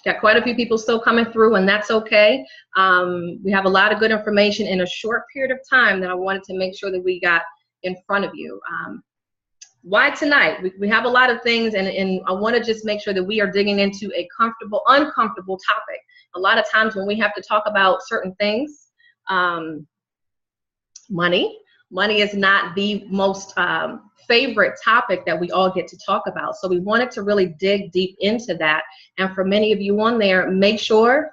Got quite a few people still coming through, and that's okay. We have a lot of good information in a short period of time that I wanted to make sure that we got in front of you. Why tonight? We have a lot of things, and I want to just make sure that we are digging into a uncomfortable topic. A lot of times when we have to talk about certain things, money is not the most favorite topic that we all get to talk about. So we wanted to really dig deep into that. And for many of you on there, make sure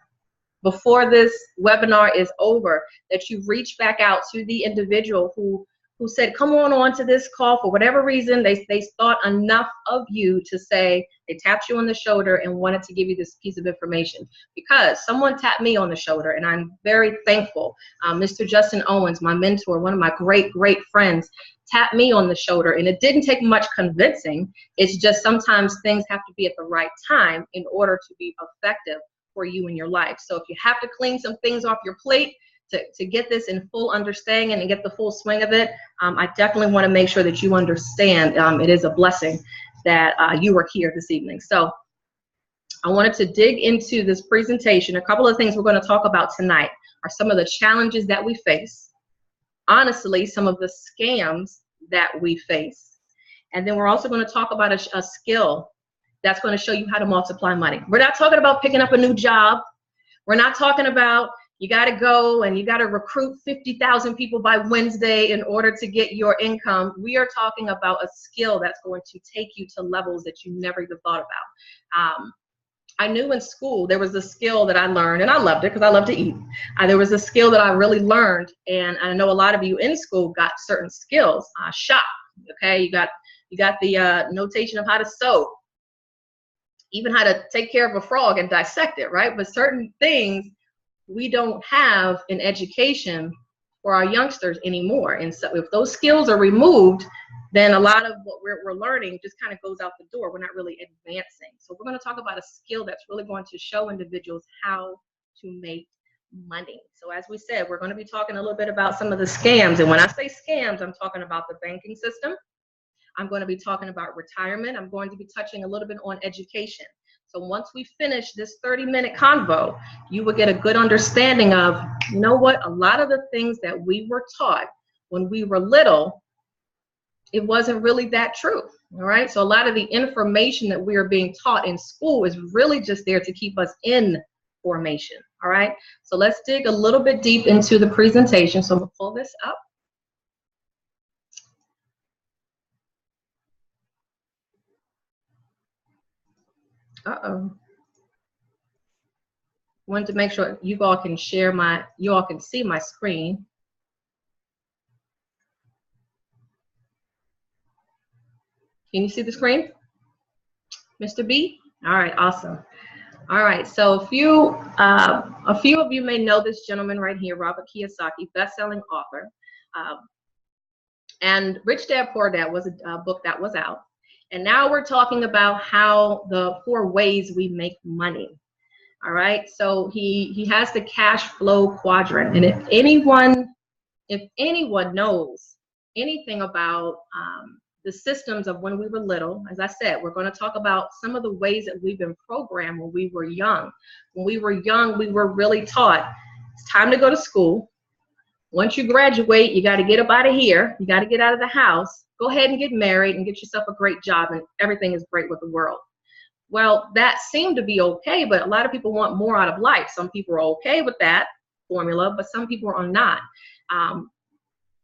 before this webinar is over that you reach back out to the individual who said, come on to this call for whatever reason. They thought enough of you to say, they tapped you on the shoulder and wanted to give you this piece of information, because someone tapped me on the shoulder, and I'm very thankful. Mr. Justin Owens, my mentor, one of my great friends, tapped me on the shoulder, and it didn't take much convincing. It's just sometimes things have to be at the right time in order to be effective for you in your life. So if you have to clean some things off your plate to get this in full understanding and get the full swing of it, I definitely want to make sure that you understand it is a blessing that you are here this evening. So I wanted to dig into this presentation. A couple of things we're going to talk about tonight are some of the challenges that we face, honestly, some of the scams that we face, and then we're also going to talk about a skill that's going to show you how to multiply money. We're not talking about picking up a new job. We're not talking about you got to go and you got to recruit 50,000 people by Wednesday in order to get your income. We are talking about a skill that's going to take you to levels that you never even thought about. I knew in school there was a skill that I learned, and I loved it because I love to eat. There was a skill that I really learned, and I know a lot of you in school got certain skills. Shop, okay? You got the notation of how to sew, even how to take care of a frog and dissect it, right? But certain things we don't have in education for our youngsters anymore. And so if those skills are removed, then a lot of what we're learning just kind of goes out the door. We're not really advancing. So we're going to talk about a skill that's really going to show individuals how to make money. So as we said, we're going to be talking a little bit about some of the scams. And when I say scams, I'm talking about the banking system. I'm going to be talking about retirement. I'm going to be touching a little bit on education. So once we finish this 30-minute convo, you will get a good understanding of, you know what, a lot of the things that we were taught when we were little, it wasn't really that true, all right? So a lot of the information that we are being taught in school is really just there to keep us in formation, all right? So let's dig a little bit deep into the presentation. So I'm gonna pull this up. Wanted to make sure you all can share you all can see my screen. Can you see the screen, Mr. B? All right, awesome. All right, so a few of you may know this gentleman right here, Robert Kiyosaki, best-selling author. And Rich Dad, Poor Dad was a book that was out. And now we're talking about how the 4 ways we make money. All right, so he has the cash flow quadrant. And if anyone knows anything about the systems of when we were little, as I said, we're going to talk about some of the ways that we've been programmed when we were young. When we were young, we were really taught it's time to go to school. Once you graduate, you got to get up out of here. You got to get out of the house. Go ahead and get married and get yourself a great job, and everything is great with the world. Well, that seemed to be okay, but a lot of people want more out of life. Some people are okay with that formula, but some people are not.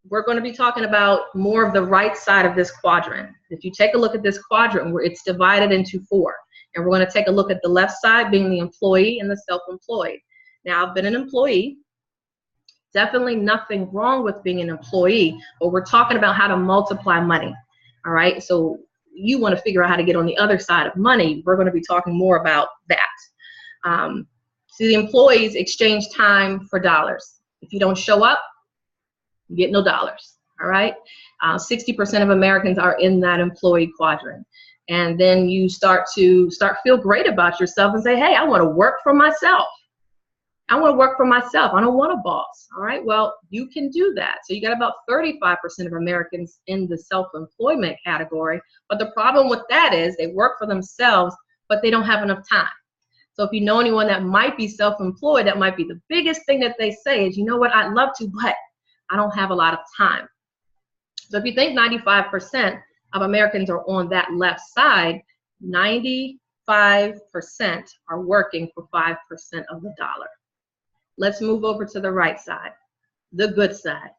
We're going to be talking about more of the right side of this quadrant. If you take a look at this quadrant, where it's divided into 4, and we're going to take a look at the left side being the employee and the self-employed. Now, I've been an employee. Definitely nothing wrong with being an employee, but we're talking about how to multiply money. All right, so you want to figure out how to get on the other side of money. We're going to be talking more about that. So the employees exchange time for dollars. If you don't show up, you get no dollars. All right, 60% of Americans are in that employee quadrant. And then you start feel great about yourself and say, hey, I want to work for myself. I want to work for myself. I don't want a boss. All right, well, you can do that. So you got about 35% of Americans in the self-employment category. But the problem with that is they work for themselves, but they don't have enough time. So if you know anyone that might be self-employed, that might be the biggest thing that they say is, you know what, I'd love to, but I don't have a lot of time. So if you think 95% of Americans are on that left side, 95% are working for 5% of the dollar. Let's move over to the right side, the good side,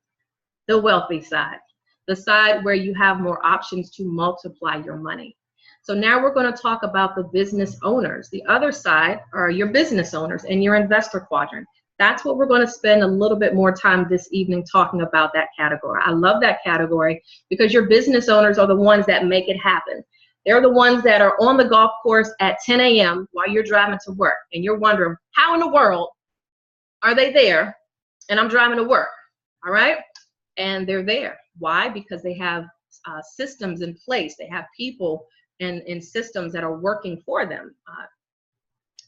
the wealthy side, the side where you have more options to multiply your money. So now we're going to talk about the business owners. The other side are your business owners and your investor quadrant. That's what we're going to spend a little bit more time this evening talking about, that category. I love that category because your business owners are the ones that make it happen. They're the ones that are on the golf course at 10 a.m. while you're driving to work, and you're wondering, how in the world are they there and I'm driving to work? All right? And they're there. Why? Because they have systems in place. They have people and systems that are working for them.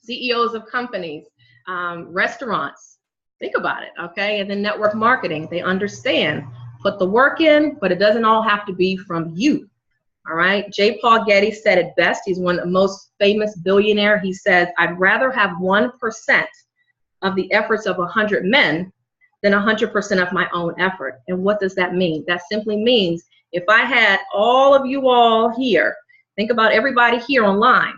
CEOs of companies, restaurants, think about it, okay? And then network marketing, they understand. Put the work in, but it doesn't all have to be from you, all right? J. Paul Getty said it best. He's one of the most famous billionaire. He says, I'd rather have 1% of the efforts of 100 men than 100% of my own effort. And what does that mean? That simply means if I had all of you all here, think about everybody here online,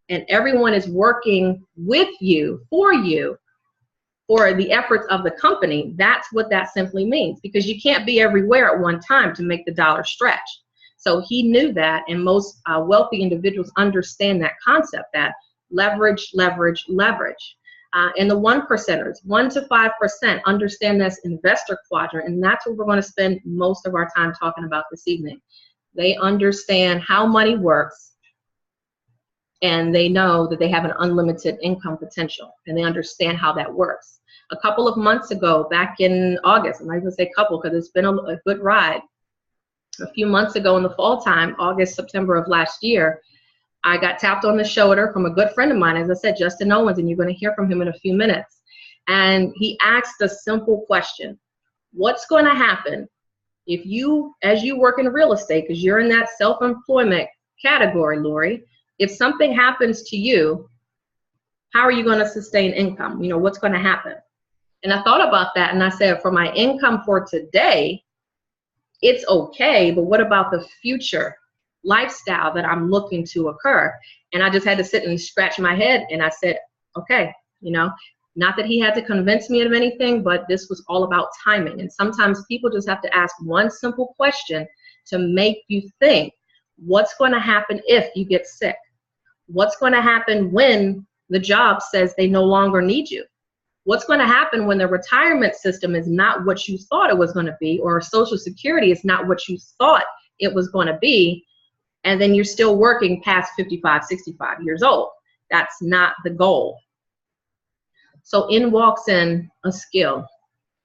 and everyone is working with you for the efforts of the company, that's what that simply means, because you can't be everywhere at one time to make the dollar stretch. So he knew that, and most wealthy individuals understand that concept, that leverage, leverage, leverage. And the 1%ers, 1 to 5%, understand this investor quadrant, and that's what we're going to spend most of our time talking about this evening. They understand how money works, and they know that they have an unlimited income potential, and they understand how that works. A couple of months ago, back in August, I'm not even going to say couple because it's been a good ride. A few months ago in the fall time, August, September of last year, I got tapped on the shoulder from a good friend of mine, as I said, Justin Owens, and you're going to hear from him in a few minutes. And he asked a simple question. What's going to happen if you, as you work in real estate, because you're in that self-employment category, Lorie, if something happens to you, how are you going to sustain income? You know, what's going to happen? And I thought about that, and I said, for my income for today, it's okay, but what about the future lifestyle that I'm looking to occur? And I just had to sit and scratch my head, and I said, okay, you know, not that he had to convince me of anything, but this was all about timing. And sometimes people just have to ask one simple question to make you think, what's going to happen if you get sick? What's going to happen when the job says they no longer need you? What's going to happen when the retirement system is not what you thought it was going to be, or Social Security is not what you thought it was going to be, and then you're still working past 55, 65 years old? That's not the goal. So in walks in a skill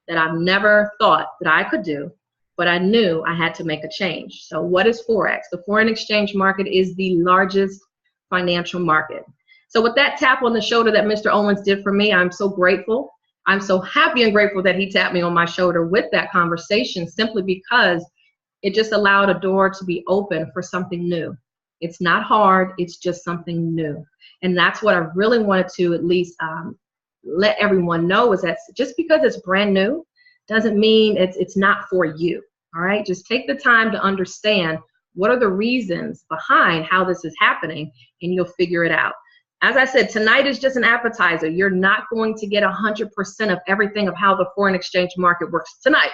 that I've never thought that I could do, but I knew I had to make a change. So what is Forex? The foreign exchange market is the largest financial market. So with that tap on the shoulder that Mr. Owens did for me, I'm so grateful. I'm so happy and grateful that he tapped me on my shoulder with that conversation, simply because it just allowed a door to be open for something new. It's not hard, it's just something new. And that's what I really wanted to at least let everyone know, is that just because it's brand new doesn't mean it's not for you. All right, just take the time to understand what are the reasons behind how this is happening, and you'll figure it out. As I said, tonight is just an appetizer. You're not going to get 100% of everything of how the foreign exchange market works tonight.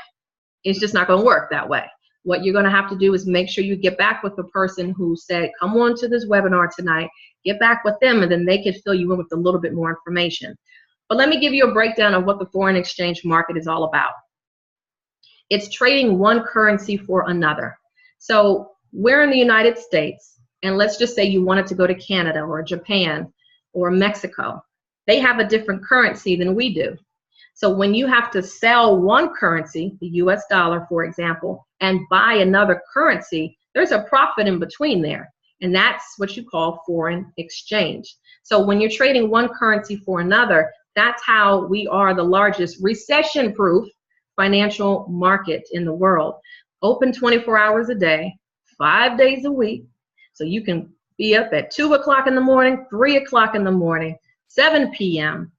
It's just not going to work that way. What you're going to have to do is make sure you get back with the person who said, come on to this webinar tonight, get back with them, and then they can fill you in with a little bit more information. But let me give you a breakdown of what the foreign exchange market is all about. It's trading one currency for another. So we're in the United States, and let's just say you wanted to go to Canada or Japan or Mexico. They have a different currency than we do. So when you have to sell one currency, the US dollar, for example, and buy another currency, there's a profit in between there. And that's what you call foreign exchange. So when you're trading one currency for another, that's how we are the largest recession-proof financial market in the world. Open 24 hours a day, 5 days a week, so you can be up at 2 o'clock in the morning, 3 o'clock in the morning, 7 p.m.,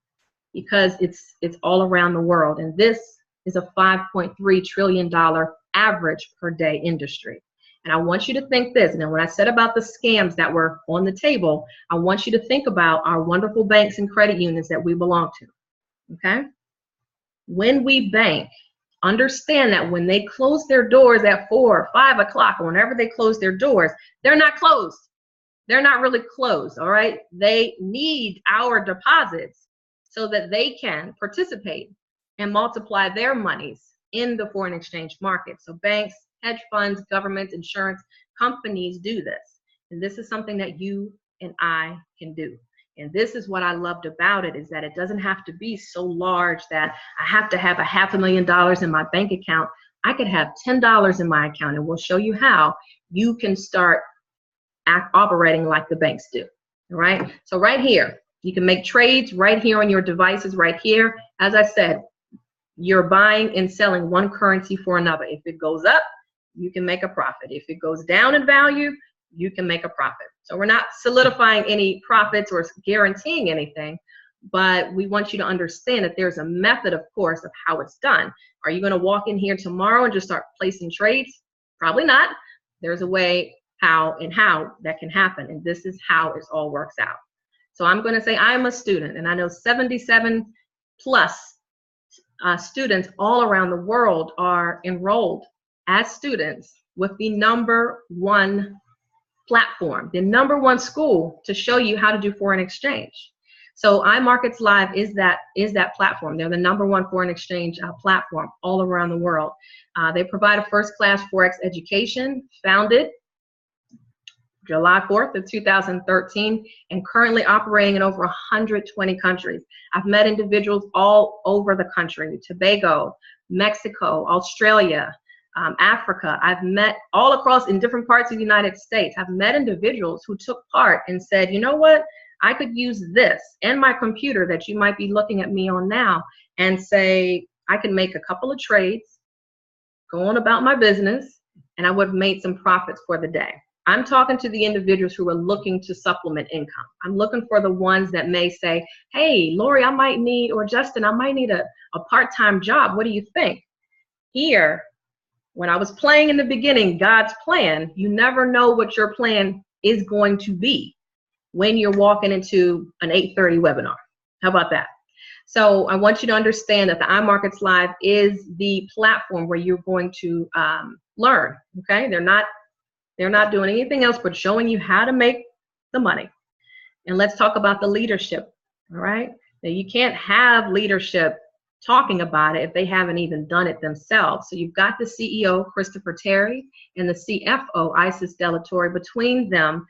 because it's all around the world. And this is a $5.3 trillion average per day industry. And I want you to think this. Now, when I said about the scams that were on the table, I want you to think about our wonderful banks and credit unions that we belong to. Okay? When we bank, understand that when they close their doors at 4 or 5 o'clock, or whenever they close their doors, they're not closed. They're not really closed, all right? They need our deposits so that they can participate and multiply their monies in the foreign exchange market. So banks, hedge funds, governments, insurance companies do this. And this is something that you and I can do. And this is what I loved about it, is that it doesn't have to be so large that I have to have $500,000 in my bank account. I could have $10 in my account, and we'll show you how you can start operating like the banks do. All right. So right here, you can make trades right here on your devices right here. As I said, you're buying and selling one currency for another. If it goes up, you can make a profit. If it goes down in value, you can make a profit. So we're not solidifying any profits or guaranteeing anything, but we want you to understand that there's a method, of course, of how it's done. Are you going to walk in here tomorrow and just start placing trades? Probably not. There's a way how that can happen, and this is how it all works out. So I'm going to say I'm a student, and I know 77 plus students all around the world are enrolled as students with the #1 platform, the #1 school to show you how to do foreign exchange. So iMarkets Live is that platform. They're the #1 foreign exchange platform all around the world. They provide a first-class Forex education, founded July 4th of 2013, and currently operating in over 120 countries. I've met individuals all over the country: Tobago, Mexico, Australia, Africa. I've met all across in different parts of the United States. I've met individuals who took part and said, you know what, I could use this and my computer that you might be looking at me on now, and say, I can make a couple of trades, go on about my business, and I would have made some profits for the day. I'm talking to the individuals who are looking to supplement income. I'm looking for the ones that may say, hey, Lorie, I might need, or Justin, I might need a part-time job. What do you think? Here, when I was playing in the beginning, God's plan, you never know what your plan is going to be when you're walking into an 8:30 webinar. How about that? So I want you to understand that the iMarkets Live is the platform where you're going to learn, okay? They're not doing anything else but showing you how to make the money. And let's talk about the leadership, all right? Now, you can't have leadership talking about it if they haven't even done it themselves. So you've got the CEO, Christopher Terry, and the CFO, Isis Delatorre. Between them,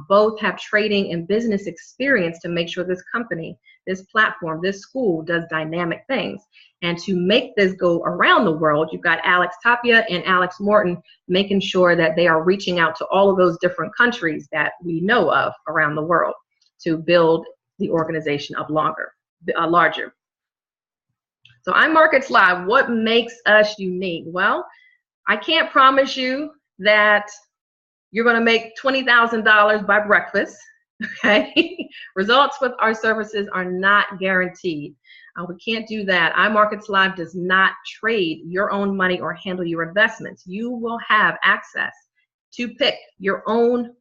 both have trading and business experience to make sure this company, this platform, this school does dynamic things. And to make this go around the world, you've got Alex Tapia and Alex Morton making sure that they are reaching out to all of those different countries that we know of around the world to build the organization up larger. So iMarkets Live, what makes us unique? Well, I can't promise you that you're going to make $20,000 by breakfast, okay? Results with our services are not guaranteed. We can't do that. iMarkets Live does not trade your own money or handle your investments. You will have access to pick your own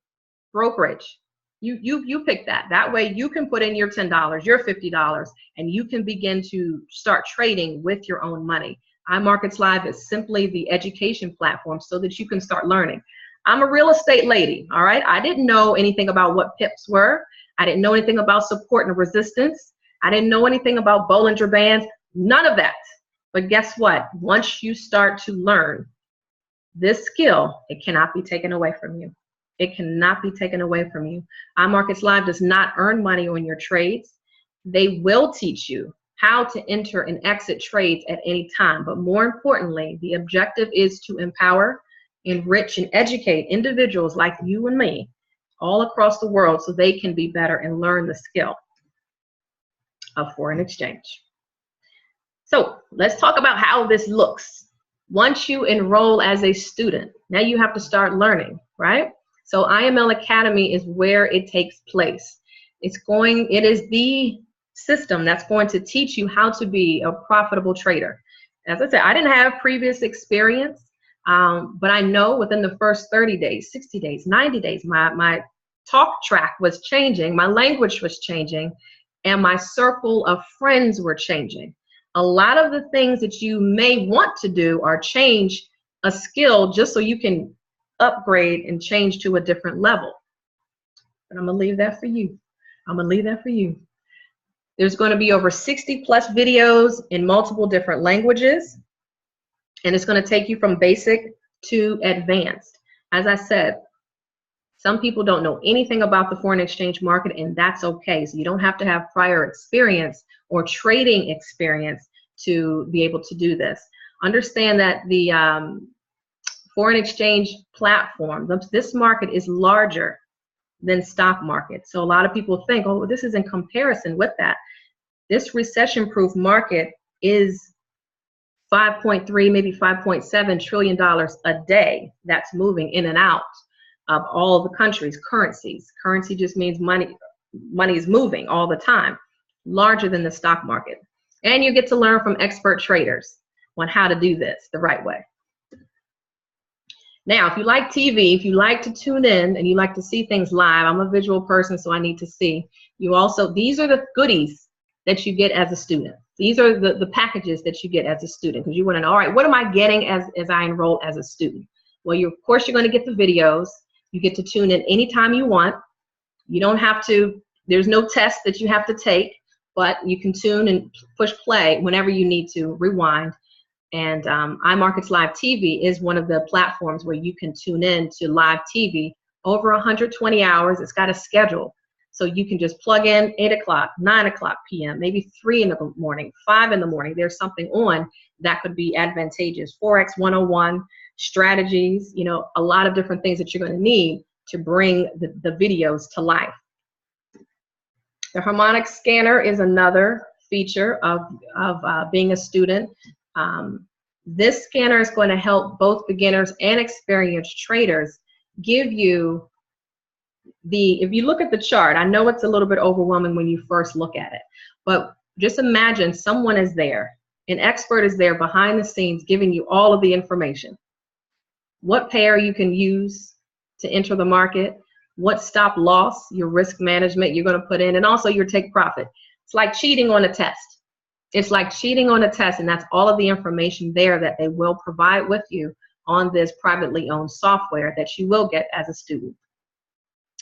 brokerage. You pick that. That way you can put in your $10, your $50, and you can begin to start trading with your own money. iMarkets Live is simply the education platform so that you can start learning. I'm a real estate lady, all right? I didn't know anything about what pips were. I didn't know anything about support and resistance. I didn't know anything about Bollinger Bands, none of that. But guess what? Once you start to learn this skill, it cannot be taken away from you. It cannot be taken away from you. iMarkets Live does not earn money on your trades. They will teach you how to enter and exit trades at any time. But more importantly, the objective is to empower, enrich, and educate individuals like you and me all across the world so they can be better and learn the skill of foreign exchange. So let's talk about how this looks. Once you enroll as a student, now you have to start learning, right? So IML Academy is where it takes place. It is the system that's going to teach you how to be a profitable trader. As I said, I didn't have previous experience, but I know within the first 30 days, 60 days, 90 days, my talk track was changing, my language was changing, and my circle of friends were changing. A lot of the things that you may want to do are change a skill just so you can upgrade and change to a different level. But I'm gonna leave that for you. I'm gonna leave that for you. There's going to be over 60 plus videos in multiple different languages, and it's going to take you from basic to advanced. As I said, some people don't know anything about the foreign exchange market, and that's okay. So you don't have to have prior experience or trading experience to be able to do this. Understand that the foreign exchange platform, this market is larger than stock market. So a lot of people think, oh, this is in comparison with that. This recession-proof market is 5.3, maybe $5.7 trillion a day that's moving in and out of all of the countries' currencies. Currency just means money. Money is moving all the time, larger than the stock market. And you get to learn from expert traders on how to do this the right way. Now, if you like TV, if you like to tune in and you like to see things live, I'm a visual person, so I need to see. You also, these are the goodies that you get as a student. These are the packages that you get as a student, because you want to know, all right, what am I getting as I enroll as a student? Well, of course, you're going to get the videos. You get to tune in anytime you want. You don't have to, there's no test that you have to take, but you can tune and push play whenever you need to rewind. And iMarkets Live TV is one of the platforms where you can tune in to live TV over 120 hours. It's got a schedule. So you can just plug in 8 o'clock, 9 o'clock p.m., maybe 3 in the morning, 5 in the morning. There's something on that could be advantageous. Forex 101, strategies, you know, a lot of different things that you're going to need to bring the videos to life. The harmonic scanner is another feature of being a student. This scanner is going to help both beginners and experienced traders give you if you look at the chart, I know it's a little bit overwhelming when you first look at it, but just imagine someone is there, an expert is there behind the scenes giving you all of the information. What pair you can use to enter the market, what stop loss, your risk management you're going to put in, and also your take profit. It's like cheating on a test. It's like cheating on a test, and that's all of the information there that they will provide with you on this privately owned software that you will get as a student.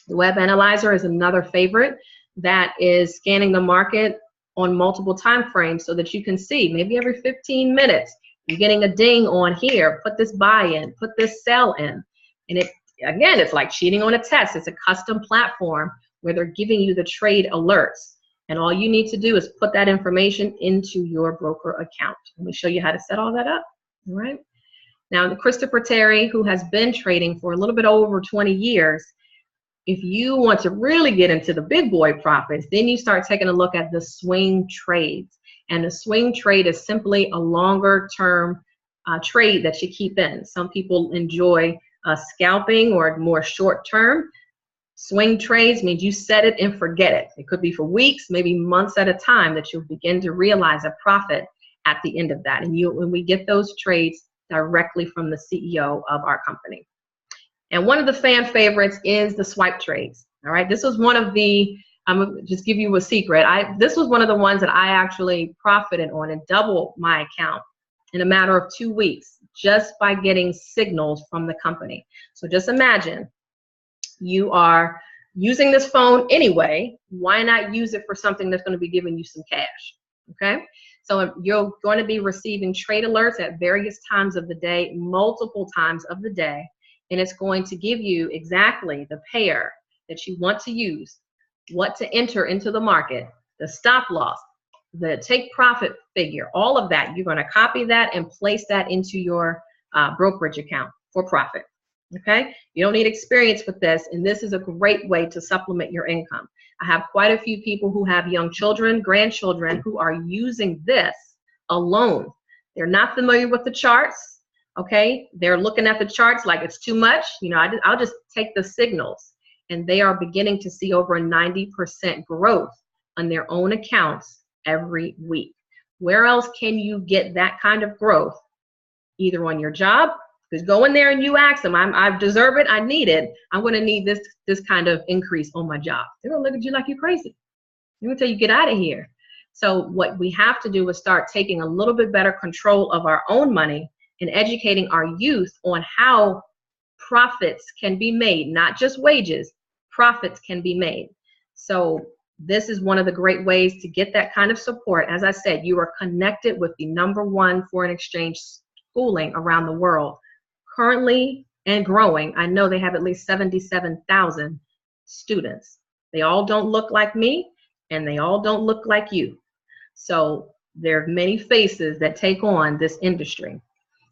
The web analyzer is another favorite that is scanning the market on multiple time frames so that you can see maybe every 15 minutes you're getting a ding on here, put this buy in, put this sell in. And again, it's like cheating on a test. It's a custom platform where they're giving you the trade alerts. And all you need to do is put that information into your broker account. Let me show you how to set all that up. All right. Now, Christopher Terry, who has been trading for a little bit over 20 years, if you want to really get into the big boy profits, then you start taking a look at the swing trades. And the swing trade is simply a longer term trade that you keep in. Some people enjoy scalping or more short term. Swing trades means you set it and forget it. It could be for weeks, maybe months at a time that you'll begin to realize a profit at the end of that. And when we get those trades directly from the CEO of our company. And one of the fan favorites is the swipe trades. All right, this was one of the, I'm gonna just give you a secret. This was one of the ones that I actually profited on and doubled my account in a matter of 2 weeks just by getting signals from the company. So just imagine you are using this phone anyway. Why not use it for something that's going to be giving you some cash? Okay, so you're going to be receiving trade alerts at various times of the day, multiple times of the day. And it's going to give you exactly the pair that you want to use, what to enter into the market, the stop loss, the take profit figure, all of that. You're going to copy that and place that into your brokerage account for profit. Okay, you don't need experience with this, and this is a great way to supplement your income. I have quite a few people who have young children, grandchildren, who are using this alone. They're not familiar with the charts. Okay, they're looking at the charts like it's too much. You know, I'll just take the signals, and they are beginning to see over a 90% growth on their own accounts every week. Where else can you get that kind of growth? Either on your job, because go in there and you ask them, I deserve it, I need it, I'm going to need this kind of increase on my job. They're going to look at you like you're crazy. They're going to tell you, get out of here. So what we have to do is start taking a little bit better control of our own money and educating our youth on how profits can be made, not just wages, profits can be made. So this is one of the great ways to get that kind of support. As I said, you are connected with the #1 foreign exchange schooling around the world, currently and growing. I know they have at least 77,000 students. They all don't look like me, and they all don't look like you. So there are many faces that take on this industry.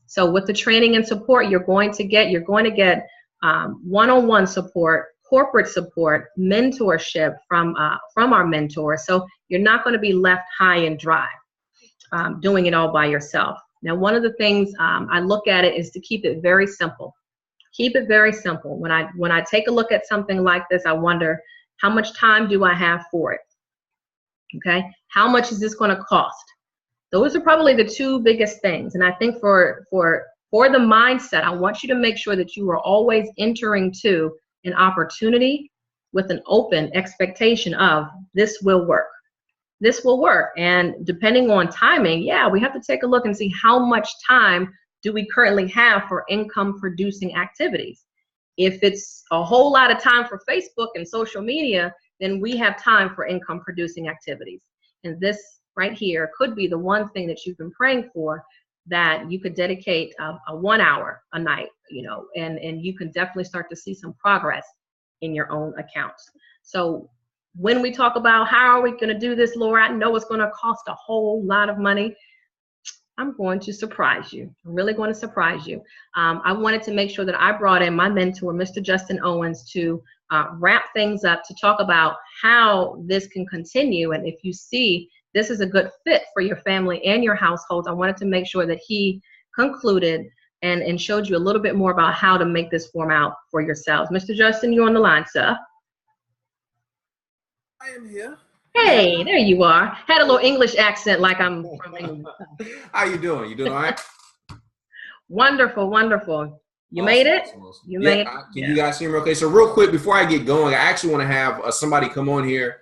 So with the training and support you're going to get one-on-one support, corporate support, mentorship from our mentors. So you're not going to be left high and dry doing it all by yourself. Now, one of the things I look at it is to keep it very simple. Keep it very simple. When I take a look at something like this, I wonder, how much time do I have for it? Okay, how much is this going to cost? Those are probably the two biggest things. And I think for the mindset, I want you to make sure that you are always entering to an opportunity with an open expectation of this will work. This will work. And depending on timing, yeah, we have to take a look and see how much time do we currently have for income producing activities. If it's a whole lot of time for Facebook and social media, then we have time for income producing activities. And this right here could be the one thing that you've been praying for, that you could dedicate a 1 hour a night, you know, and you can definitely start to see some progress in your own accounts. So when we talk about how are we going to do this, Laura, I know it's going to cost a whole lot of money. I'm going to surprise you. I'm really going to surprise you. I wanted to make sure that I brought in my mentor, Mr. Justin Owens, to wrap things up, to talk about how this can continue. And if you see this is a good fit for your family and your households, I wanted to make sure that he concluded and showed you a little bit more about how to make this form out for yourselves. Mr. Justin, you're on the line, sir. I am here. Hey, there you are. Had a little English accent like I'm from England. How you doing? You doing all right? Wonderful, wonderful. You made it? Awesome. You made it? Can you guys hear me okay? So real quick, before I get going, I actually want to have somebody come on here.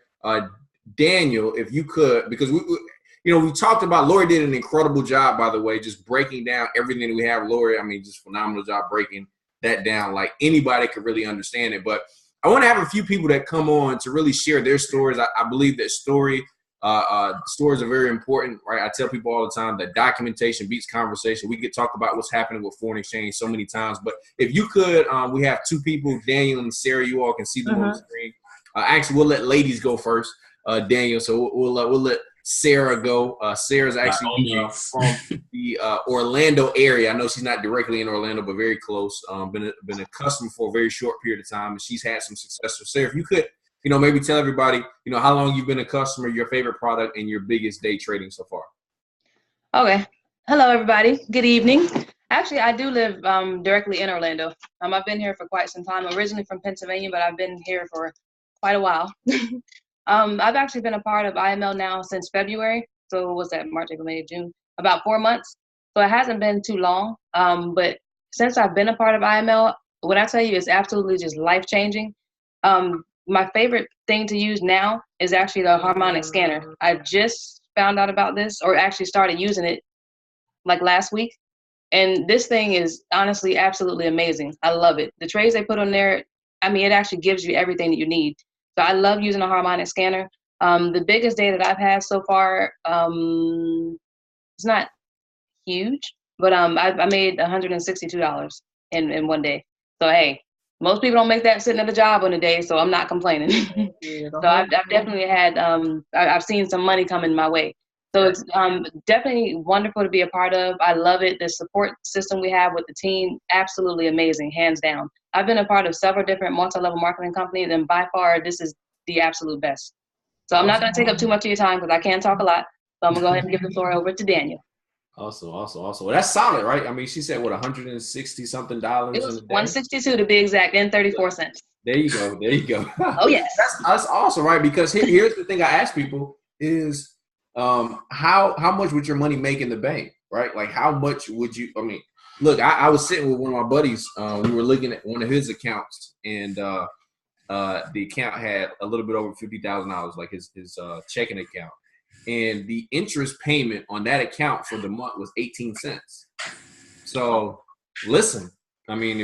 Daniel, if you could, because we talked about, Lorie did an incredible job, by the way, just breaking down everything that we have. Lorie, I mean, just phenomenal job breaking that down. Like anybody could really understand it. But I want to have a few people that come on to really share their stories. I believe that stories are very important, right? I tell people all the time that documentation beats conversation. We could talk about what's happening with foreign exchange so many times, but if you could, we have two people, Daniel and Sarah. You all can see them on the screen. Actually, we'll let ladies go first, Daniel. So we'll let Sarah go. Sarah's actually from the Orlando area. I know she's not directly in Orlando, but very close. Been a customer for a very short period of time, and she's had some success. So Sarah, if you could, maybe tell everybody, how long you've been a customer, your favorite product, and your biggest day trading so far. Okay. Hello, everybody. Good evening. Actually, I do live directly in Orlando. I've been here for quite some time. I'm originally from Pennsylvania, but I've been here for quite a while. I've actually been a part of IML now since February. So what's that, March, April, May, June? About 4 months. So it hasn't been too long. But since I've been a part of IML, what I tell you is absolutely just life-changing. My favorite thing to use now is actually the harmonic scanner. I just found out about this, or actually started using it like last week. And this thing is honestly absolutely amazing. I love it. The trades they put on there, I mean, it actually gives you everything that you need. So I love using a harmonic scanner. The biggest day that I've had so far, it's not huge, but I made $162 in one day. So hey, most people don't make that sitting at a job on a day, so I'm not complaining. So I've definitely had, I've seen some money coming my way. So it's definitely wonderful to be a part of. I love it. The support system we have with the team, absolutely amazing, hands down. I've been a part of several different multi-level marketing companies, and by far, this is the absolute best. So I'm not going to take up too much of your time because I can't talk a lot. So I'm going to go ahead and give the floor over to Daniel. Awesome. Well, that's solid, right? I mean, she said what, $160 something It in was a day? 162 to be exact, and 34 cents. There you go. Oh yes. That's awesome, right? Because here's the thing I ask people is, how much would your money make in the bank, right? Like, how much would you? I mean, look, I was sitting with one of my buddies. We were looking at one of his accounts, and the account had a little bit over $50,000, like his checking account, and the interest payment on that account for the month was 18 cents. So, listen, I mean,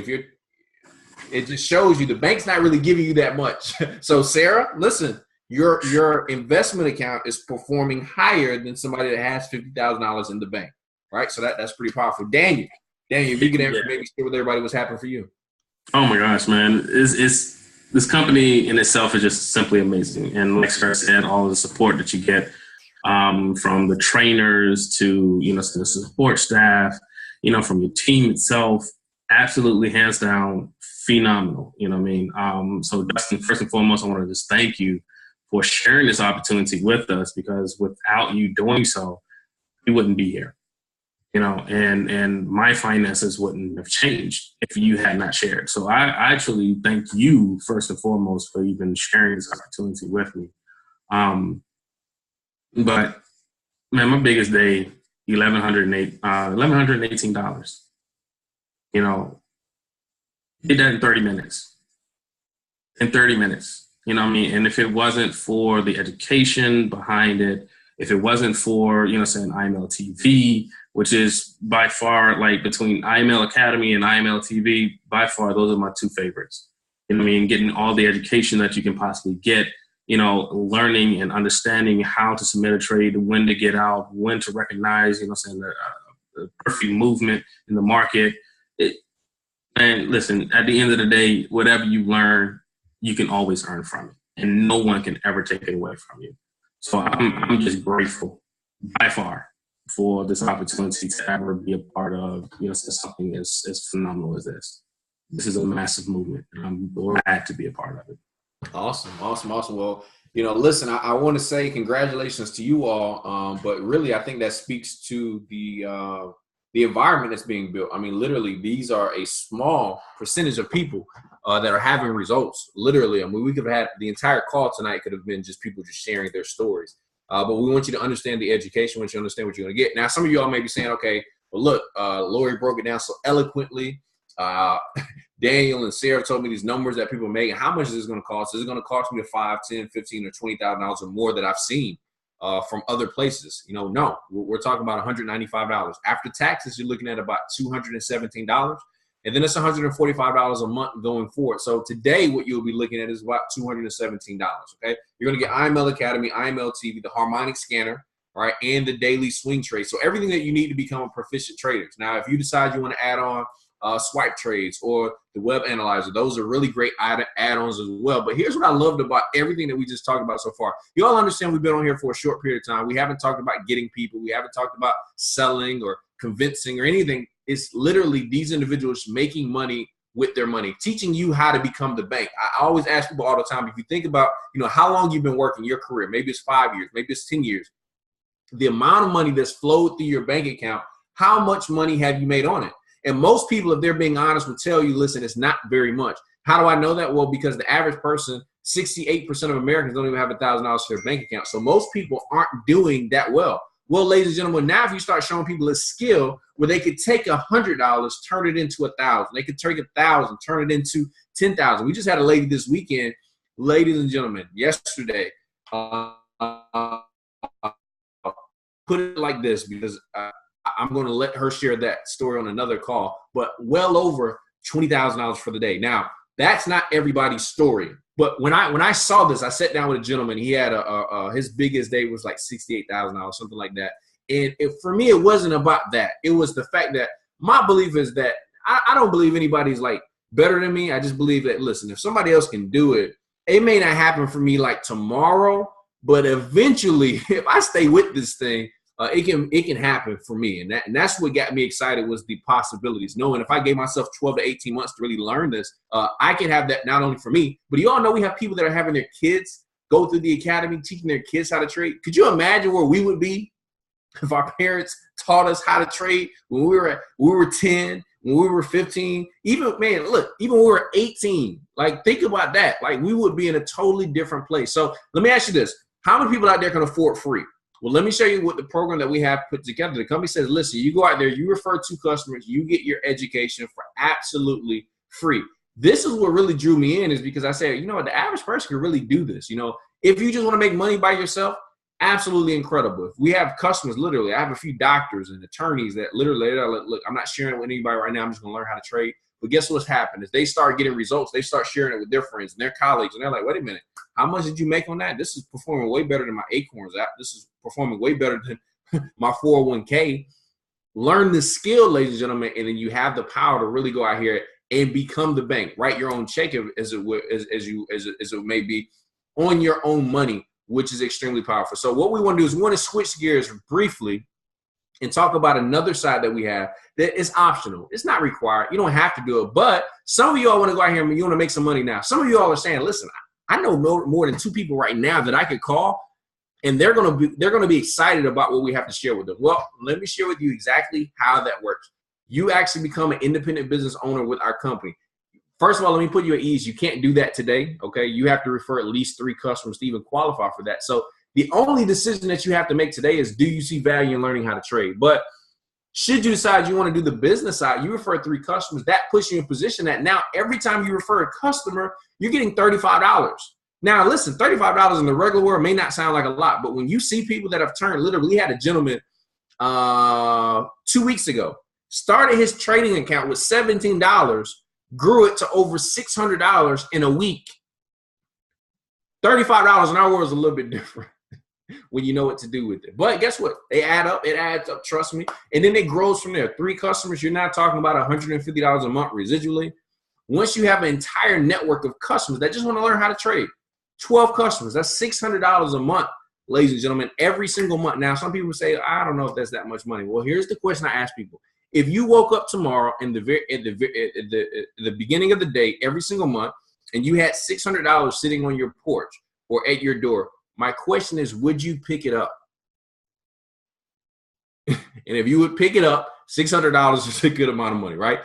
it just shows you the bank's not really giving you that much. So, Sarah, listen, your investment account is performing higher than somebody that has $50,000 in the bank, right? So that's pretty powerful. Daniel, if you could maybe share with everybody what's happened for you. Oh my gosh, man! It's this company in itself is just simply amazing, and like Sarah said, all of the support that you get from the trainers to the support staff, from your team itself, absolutely hands down phenomenal. You know what I mean? So Dustin, first and foremost, I want to just thank you for sharing this opportunity with us, because without you doing so, we wouldn't be here. And my finances wouldn't have changed if you had not shared. So I actually thank you first and foremost for even sharing this opportunity with me. But man, my biggest day, $1,118. Did that in 30 minutes. You know what I mean? And if it wasn't for the education behind it, if it wasn't for, saying IML TV, which is by far, like, between IML Academy and IML TV, by far, those are my two favorites. You know what I mean? Getting all the education that you can possibly get, learning and understanding how to submit a trade, when to get out, when to recognize, the perfect movement in the market. And listen, at the end of the day, whatever you learn, you can always earn from it, and no one can ever take it away from you. So I'm just grateful by far for this opportunity to ever be a part of, something as phenomenal as this. This is a massive movement, and I'm glad to be a part of it. Awesome. Well, listen, I want to say congratulations to you all, but really, I think that speaks to the environment that's being built. I mean, literally, these are a small percentage of people that are having results. Literally, I mean, we could have had the entire call tonight could have been just people just sharing their stories. But we want you to understand the education. We want you to understand what you're going to get. Now, some of you all may be saying, okay, well, look, Lorie broke it down so eloquently. Daniel and Sarah told me these numbers that people are making. How much is this going to cost? Is it going to cost me the $5, $10, $15, or $20,000 or more that I've seen from other places? No, we're talking about $195. After taxes, you're looking at about $217. And then it's $145 a month going forward. So today, what you'll be looking at is about $217, okay? You're going to get IML Academy, IML TV, the harmonic scanner, all right, and the daily swing trade. So everything that you need to become a proficient trader. Now, if you decide you want to add on swipe trades or the web analyzer, those are really great add-ons as well. But here's what I loved about everything that we just talked about so far. You all understand we've been on here for a short period of time. We haven't talked about getting people. We haven't talked about selling or convincing or anything. It's literally these individuals making money with their money, teaching you how to become the bank. I always ask people all the time, if you think about, how long you've been working your career, maybe it's 5 years, maybe it's 10 years, the amount of money that's flowed through your bank account, how much money have you made on it? And most people, if they're being honest, will tell you, listen, it's not very much. How do I know that? Well, because the average person, 68% of Americans don't even have $1,000 for their bank account. So most people aren't doing that well. Well, ladies and gentlemen, now if you start showing people a skill where they could take $100, turn it into 1,000. They could take 1,000, turn it into 10,000. We just had a lady this weekend, ladies and gentlemen, yesterday. Put it like this, because I'm going to let her share that story on another call, but well over $20,000 for the day. Now, that's not everybody's story. But when I saw this, I sat down with a gentleman. He had his biggest day was like $68,000, something like that. And for me, it wasn't about that. It was the fact that my belief is that I don't believe anybody's like better than me. I just believe that, listen, if somebody else can do it, it may not happen for me like tomorrow, but eventually, if I stay with this thing, it can happen for me. And that's what got me excited, was the possibilities. Knowing if I gave myself 12 to 18 months to really learn this, I can have that not only for me, but you all know we have people that are having their kids go through the academy, teaching their kids how to trade. Could you imagine where we would be if our parents taught us how to trade when we were 10, when we were 15, even when we were 18, like think about that. Like we would be in a totally different place. So let me ask you this. How many people out there can afford free? Well, let me show you what the program that we have put together. The company says, listen, you go out there, you refer 2 customers, you get your education for absolutely free. This is what really drew me in, is because I said, you know what, the average person can really do this. You know, if you just want to make money by yourself, absolutely incredible. If we have customers, literally, I have a few doctors and attorneys that literally, they're like, look, I'm not sharing it with anybody right now. I'm just going to learn how to trade. But guess what's happened is they start getting results. They start sharing it with their friends and their colleagues. And they're like, wait a minute, how much did you make on that? This is performing way better than my Acorns app. This is performing way better than my 401k. Learn the skill, ladies and gentlemen, and then you have the power to really go out here and become the bank. Write your own check as it may be on your own money, which is extremely powerful. So what we want to do is we want to switch gears briefly and talk about another side that we have that is optional. It's not required. You don't have to do it. But some of you all want to go out here and you want to make some money now. Some of you all are saying, listen, I know more than 2 people right now that I could call, and they're going to be excited about what we have to share with them. Well, let me share with you exactly how that works. You actually become an independent business owner with our company. First of all, let me put you at ease. You can't do that today, okay? You have to refer at least 3 customers to even qualify for that. So the only decision that you have to make today is, do you see value in learning how to trade? But should you decide you want to do the business side, you refer 3 customers, that puts you in a position that now every time you refer a customer, you're getting $35. Now, listen, $35 in the regular world may not sound like a lot, but when you see people that have turned, literally, we had a gentleman 2 weeks ago, started his trading account with $17, grew it to over $600 in a week. $35 in our world is a little bit different when you know what to do with it. But guess what? They add up. It adds up, trust me. And then it grows from there. 3 customers, you're not talking about $150 a month residually. Once you have an entire network of customers that just want to learn how to trade, 12 customers, that's $600 a month, ladies and gentlemen, every single month. Now, some people say, I don't know if that's that much money. Well, here's the question I ask people. If you woke up tomorrow at the beginning of the day, every single month, and you had $600 sitting on your porch or at your door, my question is, would you pick it up? And if you would pick it up, $600 is a good amount of money, right?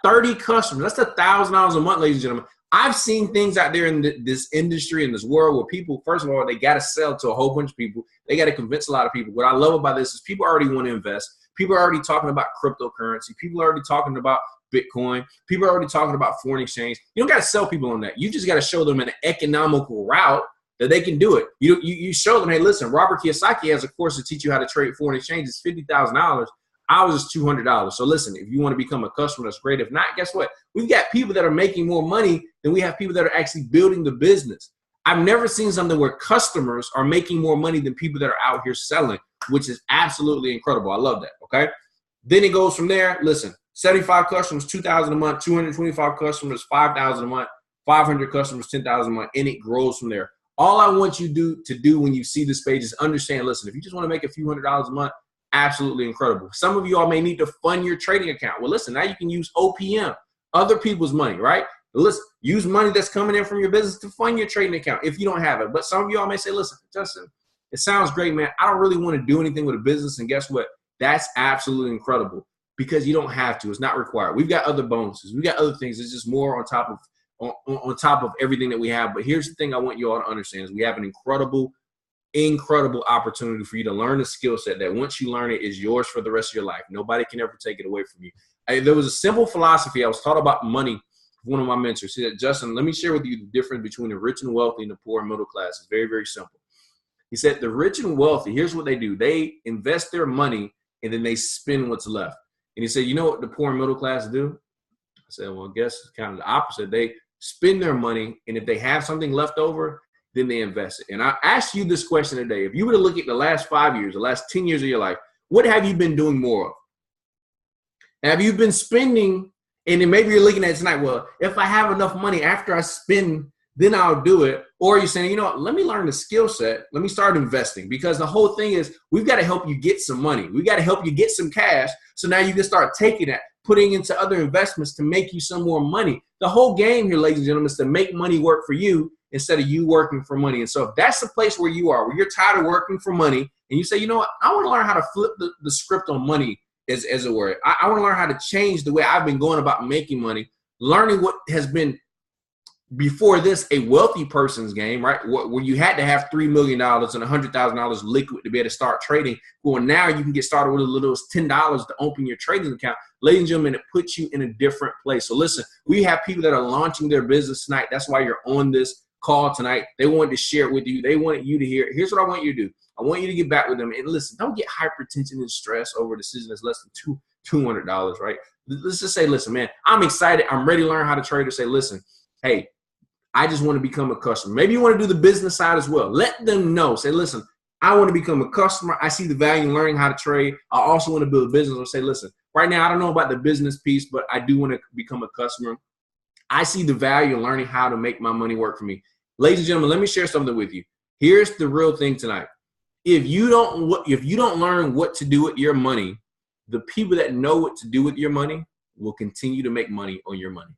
30 customers, that's $1,000 a month, ladies and gentlemen. I've seen things out there in this industry, in this world, where people, first of all, they got to sell to a whole bunch of people. They got to convince a lot of people. What I love about this is people already want to invest. People are already talking about cryptocurrency. People are already talking about Bitcoin. People are already talking about foreign exchange. You don't got to sell people on that. You just got to show them an economical route that they can do it. You show them, hey, listen, Robert Kiyosaki has a course to teach you how to trade foreign exchange. It's $50,000. Ours is $200. So listen, if you want to become a customer, that's great. If not, guess what? We've got people that are making more money than we have people that are actually building the business. I've never seen something where customers are making more money than people that are out here selling, which is absolutely incredible. I love that, okay? Then it goes from there. Listen, 75 customers, $2,000 a month, 225 customers, $5,000 a month, 500 customers, $10,000 a month, and it grows from there. All I want you to do when you see this page is understand, listen, if you just want to make a few $100s a month, absolutely incredible. Some of you all may need to fund your trading account. Well, listen, now you can use OPM, other people's money, right? Listen, use money that's coming in from your business to fund your trading account if you don't have it. But some of you all may say, listen, Justin, it sounds great, man. I don't really want to do anything with a business. And guess what? That's absolutely incredible because you don't have to. It's not required. We've got other bonuses. We've got other things. It's just more on top of everything that we have. But here's the thing I want you all to understand is we have an incredible opportunity for you to learn a skill set that once you learn it is yours for the rest of your life. Nobody can ever take it away from you. There was a simple philosophy. I was taught about money. One of my mentors said, Justin, let me share with you the difference between the rich and wealthy and the poor and middle class. It's very, very simple. He said the rich and wealthy, here's what they do. They invest their money and then they spend what's left. And he said, you know what the poor and middle class do? I said, well, I guess it's kind of the opposite. They spend their money, and if they have something left over, then they invest it. And I asked you this question today. If you were to look at the last 5 years, the last 10 years of your life, what have you been doing more of? Have you been spending, and then maybe you're looking at it tonight, well, if I have enough money after I spend, then I'll do it. Or you're saying, you know what, let me learn the skill set. Let me start investing. Because the whole thing is we've got to help you get some money. We got to help you get some cash. So now you can start taking that, putting into other investments to make you some more money. The whole game here, ladies and gentlemen, is to make money work for you instead of you working for money. And so if that's the place where you are, where you're tired of working for money, and you say, you know what, I want to learn how to flip the script on money, as it were. I want to learn how to change the way I've been going about making money, learning what has been before this a wealthy person's game, right? Where you had to have $3 million and $100,000 liquid to be able to start trading. Well, now you can get started with as little as $10 to open your trading account. Ladies and gentlemen, it puts you in a different place. So listen, we have people that are launching their business tonight. That's why you're on this call tonight. They wanted to share it with you. They wanted you to hear it. Here's what I want you to do. I want you to get back with them. And listen, don't get hypertension and stress over a decision that's less than $200, right? Let's just say, listen, man, I'm excited. I'm ready to learn how to trade. Or say, listen, hey, I just want to become a customer. Maybe you want to do the business side as well. Let them know. Say, listen, I want to become a customer. I see the value in learning how to trade. I also want to build a business. Or say, listen, right now, I don't know about the business piece, but I do want to become a customer. I see the value in learning how to make my money work for me. Ladies and gentlemen, let me share something with you. Here's the real thing tonight. If you don't learn what to do with your money, the people that know what to do with your money will continue to make money on your money.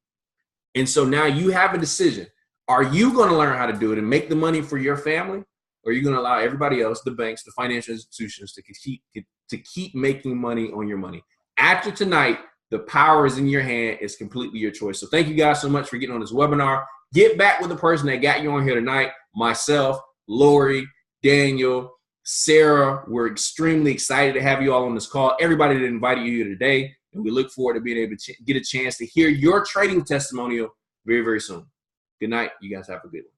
And so now you have a decision. Are you going to learn how to do it and make the money for your family? Or are you going to allow everybody else, the banks, the financial institutions, to keep making money on your money? After tonight, the power is in your hand. It's completely your choice. So thank you guys so much for getting on this webinar. Get back with the person that got you on here tonight. Myself, Lorie, Daniel, Sarah. We're extremely excited to have you all on this call. Everybody that invited you here today. And we look forward to being able to get a chance to hear your trading testimonial very, very soon. Good night. You guys have a good one.